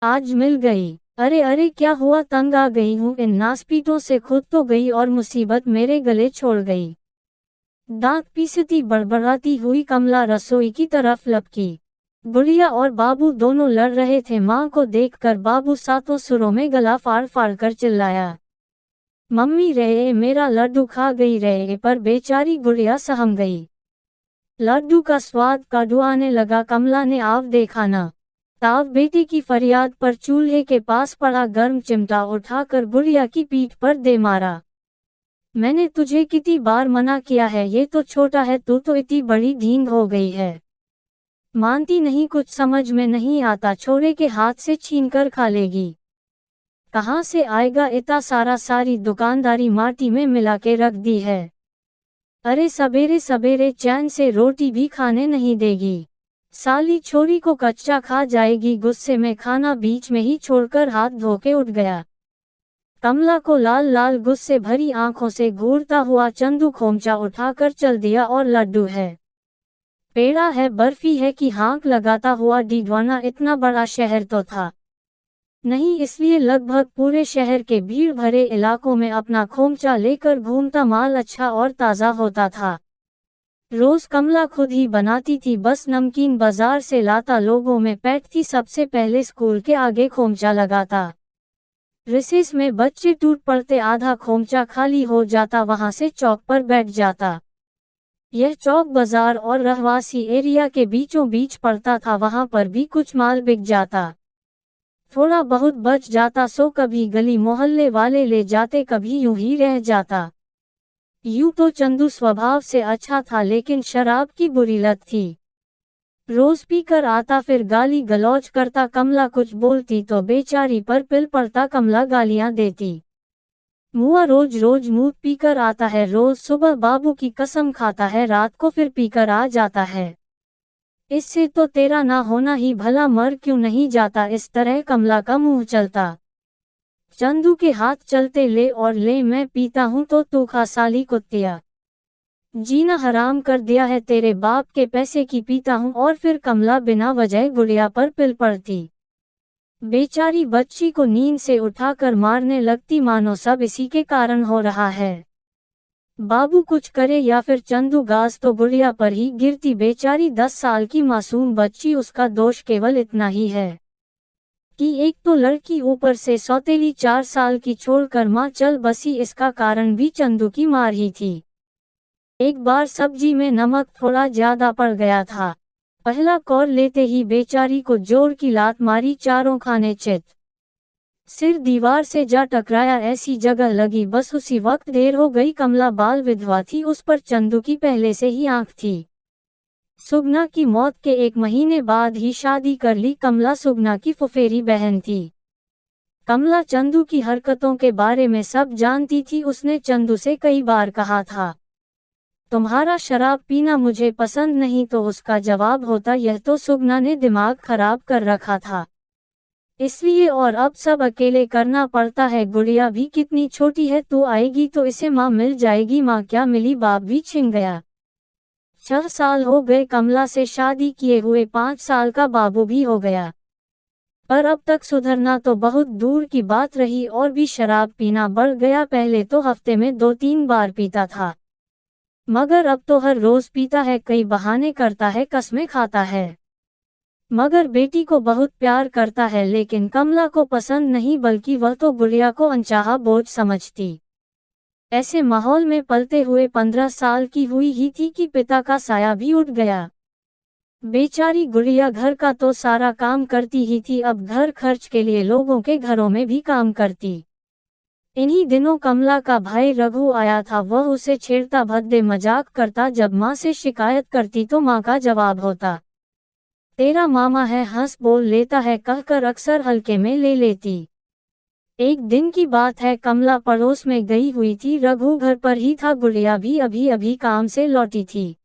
आज मिल गई। अरे अरे क्या हुआ, तंग आ गई हूँ इन नासपीटों से, खुद तो गई और मुसीबत मेरे गले छोड़ गई। दांत पीसती बड़बड़ाती हुई कमला रसोई की तरफ लपकी। गुड़िया और बाबू दोनों लड़ रहे थे। माँ को देखकर बाबू सातों सुरों में गला फाड़ फाड़ कर चिल्लाया, मम्मी रे मेरा लड्डू खा गई रे। पर बेचारी गुड़िया सहम गई। लड्डू का स्वाद कड़ुआने लगा। कमला ने आव देखा न ताव बेटी की फरियाद पर चूल्हे के पास पड़ा गर्म चिमटा उठाकर गुड़िया की पीठ पर दे मारा। मैंने तुझे कितनी बार मना किया है, ये तो छोटा है, तू तो इतनी बड़ी ढींग हो गई है। मानती नहीं, कुछ समझ में नहीं आता, छोरे के हाथ से छीन कर खा लेगी। कहाँ से आएगा इतना सारा, सारी दुकानदारी माटी में मिला के रख दी है। अरे सवेरे सवेरे चैन से रोटी भी खाने नहीं देगी। साली छोरी को कच्चा खा जाएगी। गुस्से में खाना बीच में ही छोड़कर हाथ धो के उठ गया। कमला को लाल लाल गुस्से भरी आंखों से घूरता हुआ चंदू खोमचा उठाकर चल दिया। और लड्डू है, पेड़ा है, बर्फी है कि हाँक लगाता हुआ डिडवाना। इतना बड़ा शहर तो था नहीं, इसलिए लगभग पूरे शहर के भीड़ भरे इलाकों में अपना खोमचा लेकर घूमता माल अच्छा और ताज़ा होता था। रोज कमला खुद ही बनाती थी, बस नमकीन बाजार से लाता, लोगों में पैठती, सबसे पहले स्कूल के आगे खोमचा लगाता। रिसेस में बच्चे टूट पड़ते, आधा खोमचा खाली हो जाता, वहां से चौक पर बैठ जाता। यह चौक बाजार और रहवासी एरिया के बीचों बीच पड़ता था, वहां पर भी कुछ माल बिक जाता। थोड़ा बहुत बच जाता सो कभी गली मोहल्ले वाले ले जाते, कभी यूं ही रह जाता। यूं तो चंदू स्वभाव से अच्छा था, लेकिन शराब की बुरी लत थी। रोज पीकर आता, फिर गाली गलौज करता। कमला कुछ बोलती तो बेचारी पर पिल पड़ता, कमला गालियां देती। मुआ रोज रोज मुंह पीकर आता है, रोज सुबह बाबू की कसम खाता है, रात को फिर पीकर आ जाता है। इससे तो तेरा ना होना ही भला, मर क्यों नहीं जाता। इस तरह कमला का मुंह चलता। चंदू के हाथ चलते, ले और ले, मैं पीता हूं तो तू खा साली कुत्तिया, जीना हराम कर दिया है, तेरे बाप के पैसे की पीता हूं। और फिर कमला बिना वजह गुड़िया पर पिल पड़ती। बेचारी बच्ची को नींद से उठाकर मारने लगती, मानो सब इसी के कारण हो रहा है। बाबू कुछ करे या फिर चंदू गाज तो गुड़िया पर ही गिरती। बेचारी 10 साल की मासूम बच्ची, उसका दोष केवल इतना ही है कि एक तो लड़की, ऊपर से सौतेली, 4 साल की छोड़कर माँ चल बसी। इसका कारण भी चंदू की मार ही थी। एक बार सब्जी में नमक थोड़ा ज्यादा पड़ गया था। पहला कौर लेते ही बेचारी को जोर की लात मारी, चारों खाने चित। सिर दीवार से जा टकराया, ऐसी जगह लगी बस उसी वक्त देर हो गई। कमला बाल विधवा थी, उस पर चंदू की पहले से ही आंख थी। सुगना की मौत के 1 महीने बाद ही शादी कर ली। कमला सुगना की फुफेरी बहन थी। कमला चंदू की हरकतों के बारे में सब जानती थी। उसने चंदू से कई बार कहा था, तुम्हारा शराब पीना मुझे पसंद नहीं, तो उसका जवाब होता, यह तो सुगना ने दिमाग खराब कर रखा था, इसलिए, और अब सब अकेले करना पड़ता है। गुड़िया भी कितनी छोटी है, तू आएगी तो इसे माँ मिल जाएगी। माँ क्या मिली, बाप भी छिन गया। 6 साल हो गए कमला से शादी किए हुए, 5 साल का बाबू भी हो गया। पर अब तक सुधरना तो बहुत दूर की बात रही, और भी शराब पीना बढ़ गया। पहले तो हफ्ते में 2-3 बार पीता था, मगर अब तो हर रोज पीता है, कई बहाने करता है, कस्में खाता है। मगर बेटी को बहुत प्यार करता है, लेकिन कमला को पसंद नहीं, बल्कि वह तो गुड़िया को अनचाहा बोझ समझती। ऐसे माहौल में पलते हुए 15 साल की हुई ही थी कि पिता का साया भी उठ गया। बेचारी गुड़िया घर का तो सारा काम करती ही थी, अब घर खर्च के लिए लोगों के घरों में भी काम करती। इन्हीं दिनों कमला का भाई रघु आया था। वह उसे छेड़ता, भद्दे मजाक करता। जब माँ से शिकायत करती तो माँ का जवाब होता, तेरा मामा है, हंस बोल लेता है, कहकर अक्सर हल्के में ले लेती। एक दिन की बात है, कमला पड़ोस में गई हुई थी, रघु घर पर ही था। गुड़िया भी अभी अभी काम से लौटी थी।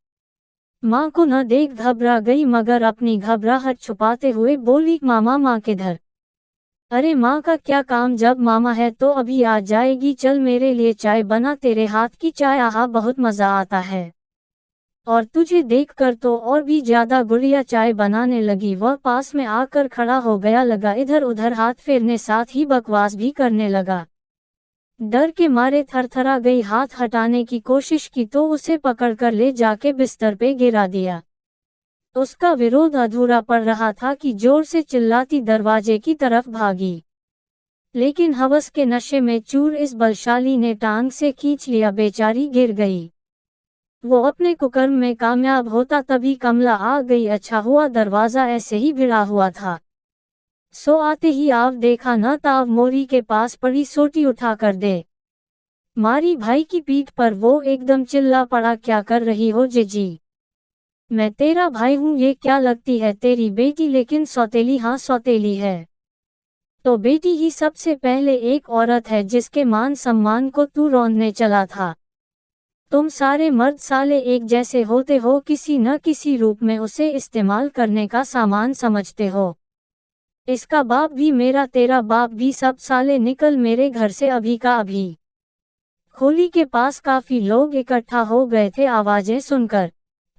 माँ को न देख घबरा गई, मगर अपनी घबराहट छुपाते हुए बोली, मामा माँ किधर? अरे माँ का क्या काम, जब मामा है तो अभी आ जाएगी, चल मेरे लिए चाय बना, तेरे हाथ की चाय आहा बहुत मजा आता है। और तुझे देखकर तो और भी ज्यादा गुड़िया चाय बनाने लगी। वह पास में आकर खड़ा हो गया, लगा इधर उधर हाथ फेरने, साथ ही बकवास भी करने लगा। डर के मारे थरथरा गई, हाथ हटाने की कोशिश की तो उसे पकड़कर ले जाके बिस्तर पे गिरा दिया। उसका विरोध अधूरा पड़ रहा था कि जोर से चिल्लाती दरवाजे की तरफ भागी, लेकिन हवस के नशे में चूर इस बलशाली ने टांग से खींच लिया, बेचारी गिर गई। वो अपने कुकर्म में कामयाब होता तभी कमला आ गई। अच्छा हुआ दरवाजा ऐसे ही भिड़ा हुआ था। सो आते ही आव देखा न ताव मोरी के पास पड़ी सोटी उठा कर दे मारी भाई की पीठ पर। वो एकदम चिल्ला पड़ा, क्या कर रही हो जीजी? मैं तेरा भाई हूँ, ये क्या लगती है तेरी बेटी? लेकिन सौतेली? हाँ सौतेली है। तो बेटी ही सबसे पहले एक औरत है जिसके मान सम्मान को तू रौंदने चला था। तुम सारे मर्द साले एक जैसे होते हो, किसी न किसी रूप में उसे इस्तेमाल करने का सामान समझते हो। इसका बाप भी मेरा, तेरा बाप भी, सब साले निकल मेरे घर से अभी का अभी। खोली के पास काफी लोग इकट्ठा हो गए थे आवाजें सुनकर।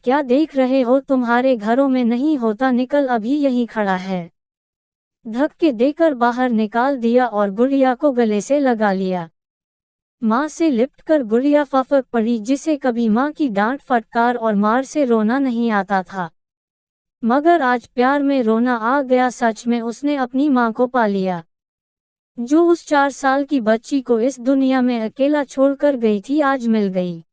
क्या देख रहे हो, तुम्हारे घरों में नहीं होता, निकल अभी यहीं खड़ा है। धक्के देकर बाहर निकाल दिया और गुड़िया को गले से लगा लिया। माँ से लिपटकर गुड़िया फफक पड़ी, जिसे कभी माँ की डांट फटकार और मार से रोना नहीं आता था, मगर आज प्यार में रोना आ गया। सच में उसने अपनी माँ को पा लिया, जो उस 4 साल की बच्ची को इस दुनिया में अकेला छोड़कर गई थी, आज मिल गई।